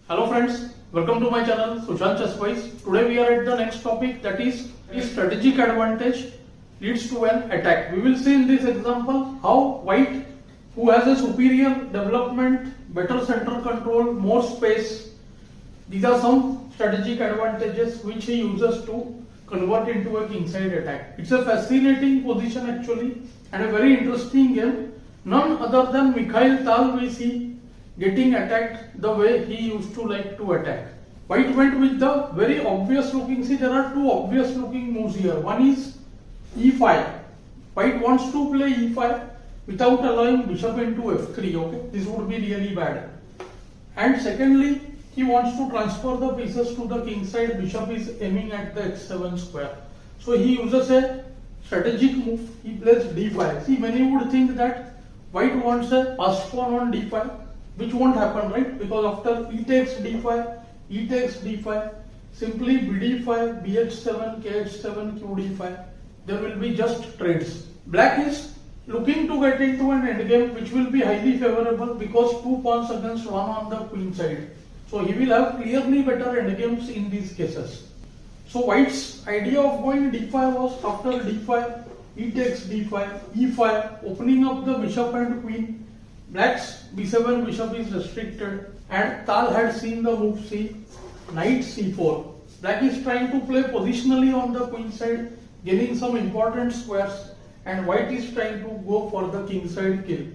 Hello friends, welcome to my channel Sushant. Today we are at the next topic, that is strategic advantage leads to an attack. We will see in this example how white, who has a superior development, better center control, more space, these are some strategic advantages which he uses to convert into a kingside attack. It's a fascinating position actually and a very interesting game. None other than Mikhail Tal we see getting attacked the way he used to like to attack. White went with the very obvious looking, see there are two obvious looking moves here. One is e5. White wants to play e5 without allowing bishop into f3, okay? This would be really bad. And secondly, he wants to transfer the pieces to the king side. Bishop is aiming at the h7 square. So he uses a strategic move. He plays d5. See, many would think that white wants a passed pawn on d5, which won't happen, right? Because after e takes d5, e takes d5, simply bd5, bh7, kh7, qd5, there will be just trades. Black is looking to get into an endgame which will be highly favorable because two pawns against one on the queen side. So he will have clearly better endgames in these cases. So white's idea of going d5 was after d5, e takes d5, e5, opening up the bishop and queen. Black's b7 bishop is restricted and Tal had seen the move c, knight c4. Black is trying to play positionally on the queen side, gaining some important squares, and white is trying to go for the king side kill.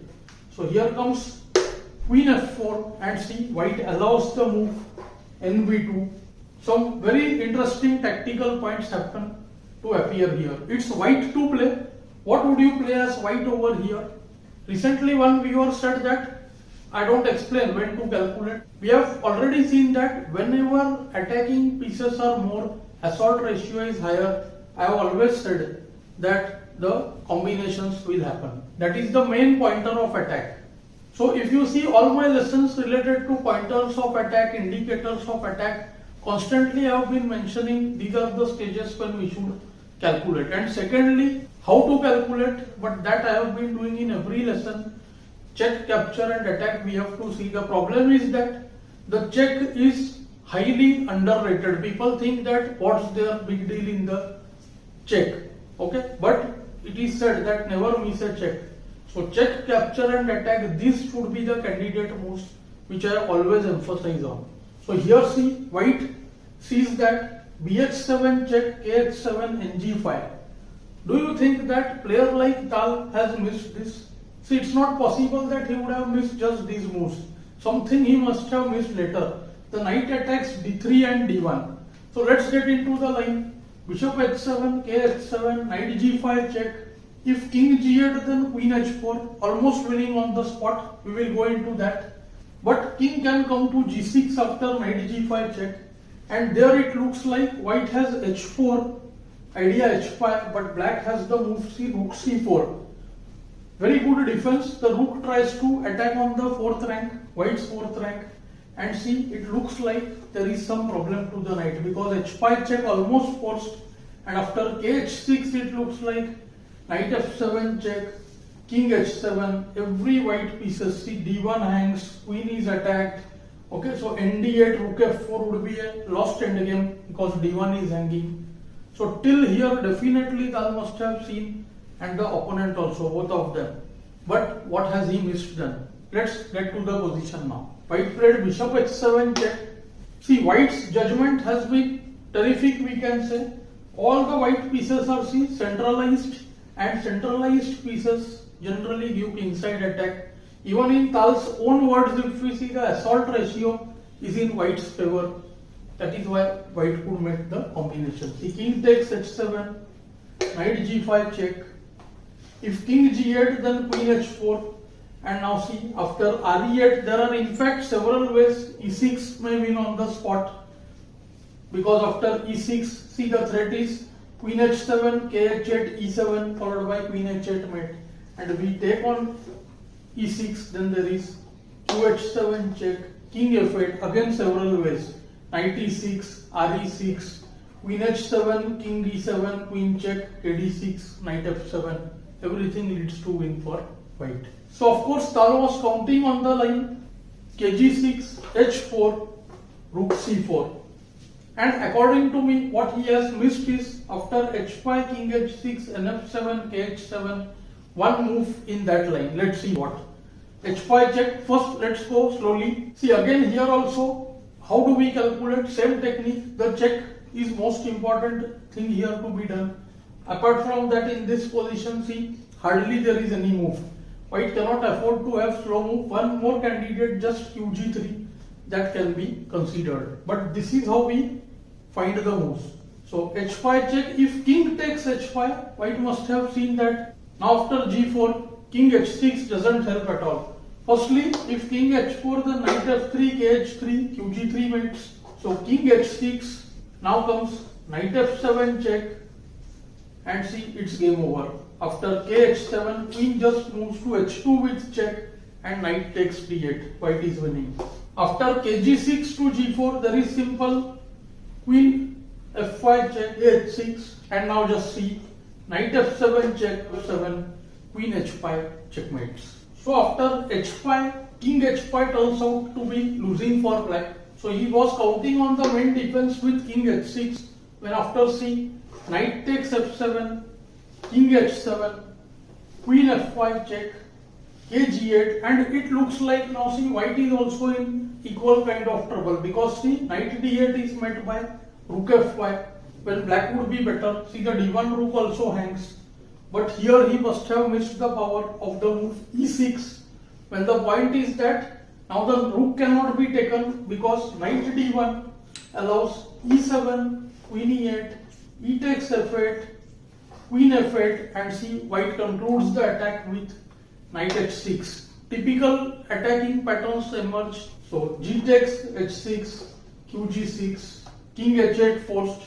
So here comes queen f4 and see white allows the move nb2. Some very interesting tactical points happen to appear here. It's white to play. What would you play as white over here? Recently one viewer said that I don't explain when to calculate. We have already seen that whenever attacking pieces are more, assault ratio is higher. I have always said that the combinations will happen. That is the main pointer of attack. So if you see all my lessons related to pointers of attack, indicators of attack, constantly I have been mentioning these are the stages when we should calculate. And secondly, how to calculate, but that I have been doing in every lesson. Check, capture and attack we have to see. The problem is that the check is highly underrated. People think that what's their big deal in the check, okay? But it is said that never miss a check. So check, capture and attack, these should be the candidate moves which I always emphasize on. So here see, white sees that bh7 check, kh7, ng5. Do you think that player like Tal has missed this? See, it's not possible that he would have missed just these moves. Something he must have missed later. The knight attacks d3 and d1. So let's get into the line. Bishop h7, kh7, knight g5 check. If king g8 then queen h4, almost winning on the spot. We will go into that. But king can come to g6 after knight g5 check. And there it looks like white has h4, idea h5, but black has the move c, rook c4. Very good defense. The rook tries to attack on the 4th rank, white's 4th rank, and see it looks like there is some problem to the knight because h5 check almost forced, and after kh6 it looks like knight f7 check, king h7, every white pieces, see d1 hangs, queen is attacked. Okay, so nd8, rook f4 would be a lost endgame because d1 is hanging. So till here definitely Tal must have seen, and the opponent also, both of them. But what has he missed then? Let's get to the position now. White played bishop h7 check. See, white's judgment has been terrific, we can say. All the white pieces are centralized, and centralized pieces generally give kingside attack. Even in Tal's own words, if we see the assault ratio is in white's favor. That is why white could make the combination. See, king takes h7, knight g5 check. If king g8 then queen h4. And now see, after re8 there are in fact several ways e6 may win on the spot. Because after e6, see the threat is queen h7, kh8, e7 followed by queen h8 mate. And we take on e6, then there is qh7 check, king f8, again several ways. Knight e6, re6, queen h7, king d7, queen check, kd6, knight f7. Everything leads to win for white. So of course Tal was counting on the line kg6, h4, rook c4. And according to me, what he has missed is after h5, king h6, nf7, kh7, one move in that line. Let's see what. h5 check. First, let's go slowly. See again here also, how do we calculate? Same technique. The check is most important thing here to be done. Apart from that, in this position, see, hardly there is any move. White cannot afford to have slow move. One more candidate, just qg3, that can be considered. But this is how we find the moves. So h5 check. If king takes h5, white must have seen that. Now after g4, king h6 doesn't help at all. Firstly, if king h4, then knight f3, kh3, qg3 mates. So king h6, now comes knight f7 check, and see, it's game over. After kh7, queen just moves to h2 with check, and knight takes d8. White is winning. After kg6 to g4, there is simple queen f5 check, h6, and now just see knight f7 check, f7, queen h5 checkmates. So after h5, king h5 turns out to be losing for black. So he was counting on the main defense with king h6, when after see knight takes f7, king h7, queen f5 check, kg8, and it looks like now see white is also in equal kind of trouble, because see knight d8 is met by rook f5, when black would be better. See the d1 rook also hangs, but here he must have missed the power of the move e6, when the point is that now the rook cannot be taken because knight d1 allows e7, queen e8, e takes f8, queen f8, and see white concludes the attack with knight h6. Typical attacking patterns emerge. So g takes h6, qg6, king h8 forced,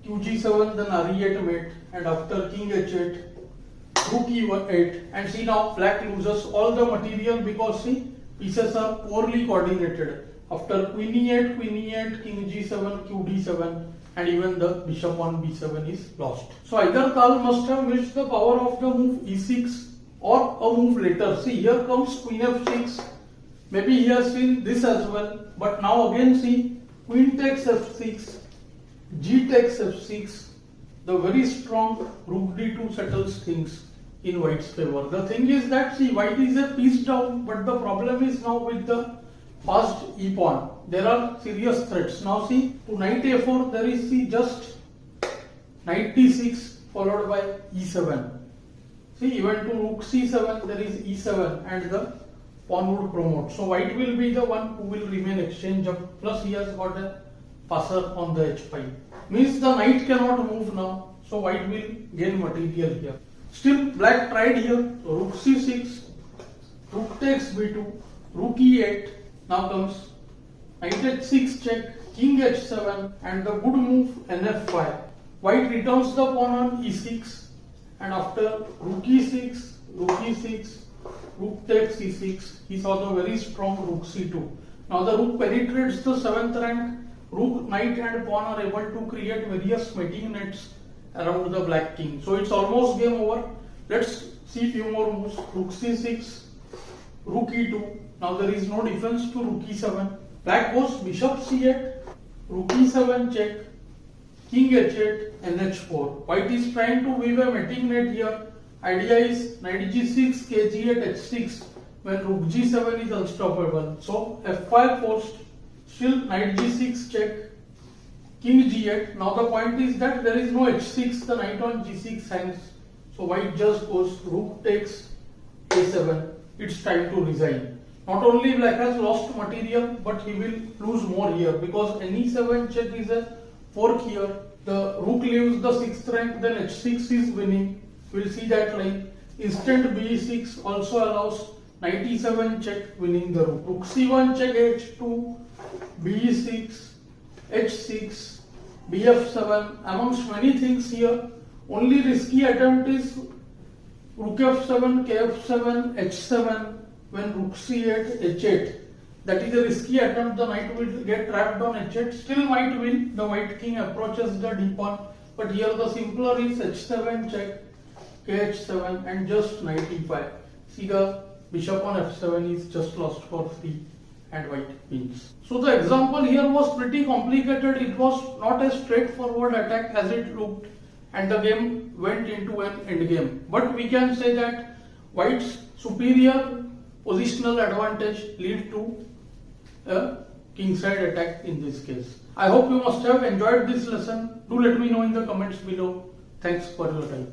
qg7, then re8 mate, and after king h8, rook e8, and see now black loses all the material because see pieces are poorly coordinated. After queen e8, king g7, qd7, and even the bishop on b7 is lost. So either Tal must have missed the power of the move e6 or a move later. See, here comes queen f6. Maybe he has seen this as well, but now again see queen takes f6, g takes f6. The very strong rook d2 settles things in white's favor. The thing is that see white is a piece down, but the problem is now with the fast e pawn. There are serious threats. Now see, to knight a4 there is see just knight d6 followed by e7. See, even to rook c7 there is e7 and the pawn would promote. So white will be the one who will remain exchange up. Plus he has got a passer on the h5. Means the knight cannot move now. So white will gain material here. Still black tried here. So rook c6, rook takes b2, rook e8. Now comes knight h6 check, king h7, and the good move nf5. White returns the pawn on e6, and after rook e6, rook takes e6, he saw the very strong rook c2. Now the rook penetrates the 7th rank. Rook, knight and pawn are able to create various mating nets around the black king. So it's almost game over. Let's see few more moves. Rook c6, rook e2. Now there is no defense to rook e7. Black goes bishop c8, rook e7 check, king h8, nh4. White is trying to weave a mating net here. Idea is knight g6, kg8, h6 when rook g7 is unstoppable. So f5 forced, still knight g6 check, king g8. Now the point is that there is no h6, the knight on g6 hangs. So white just goes rook takes a7. It's time to resign. Not only black has lost material, but he will lose more here because ne7 check is a fork here. The rook leaves the 6th rank, then h6 is winning. We'll see that line. Instant b6 also allows knight e7 check, winning the rook. Rook c1 check, h2, b6, h6, bf7. Amongst many things here, only risky attempt is rook f7, kf7, h7 when rook c8, h8. That is a risky attempt. The knight will get trapped on h8. Still might win. The white king approaches the d pawn. But here the simpler is h7 check, kh7 and just knight e5. See the bishop on f7 is just lost for free. and white wins. So the example here was pretty complicated. It was not a straightforward attack as it looked, and the game went into an end game. But we can say that white's superior positional advantage lead to a kingside attack in this case. I hope you must have enjoyed this lesson. Do let me know in the comments below. Thanks for your time.